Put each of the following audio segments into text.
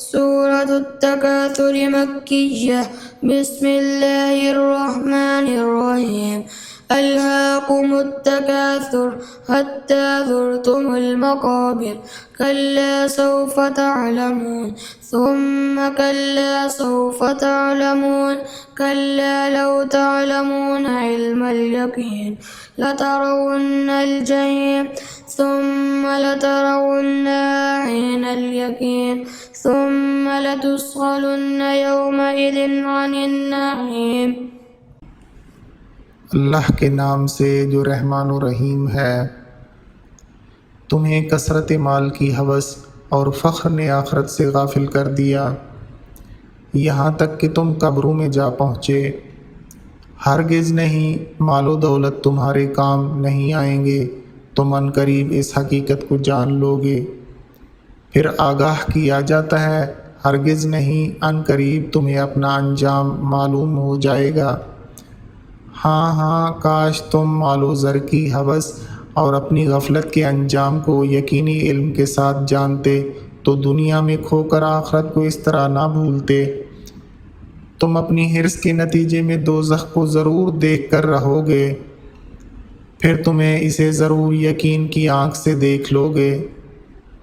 सूरत अत-तकासुर मक्किय्यह। बिस्मिल्लाहिर्रहमानिर्रहीम। अल्हाकुमुत-तकासुर हत्ता ज़ुरतुमुल मक़ाबिर। कल्ला सौफ़ तअलमून सुम्मा कल्ला सौफ़ तअलमून कल्ला लौ तअलमून इल्मल यक़ीन लतरवुन्नल जहीम सुम्मा लतरवुन्नहा ऐनल यक़ीन सुम्मा लतुस्अलुन्न यौमइज़िन अनिन नईम। अल्लाह के नाम से जो रहमान व रहीम है। तुम्हें कसरत माल की हवस और फ़ख्र ने आखरत से गाफिल कर दिया, यहाँ तक कि तुम कब्रों में जा पहुँचे। हरगिज़ नहीं, मालो दौलत तुम्हारे काम नहीं आएंगे। तुम अनकरीब इस हकीकत को जान लोगे। फिर आगाह किया जाता है, हरगिज़ नहीं, अनकरीब तुम्हें अपना अंजाम मालूम हो जाएगा। हाँ हाँ, काश तुम मालो ज़र की हवस और अपनी गफलत के अंजाम को यकीनी इल्म के साथ जानते तो दुनिया में खोकर आखरत को इस तरह ना भूलते। तुम अपनी हिर्स के नतीजे में दोज़ख को ज़रूर देख कर रहोगे, फिर तुम्हें इसे ज़रूर यकीन की आँख से देख लोगे।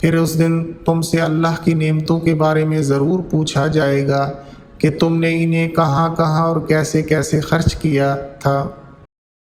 फिर उस दिन तुमसे अल्लाह की नेमतों के बारे में ज़रूर पूछा जाएगा कि तुमने इन्हें कहाँ कहाँ और कैसे कैसे खर्च किया था।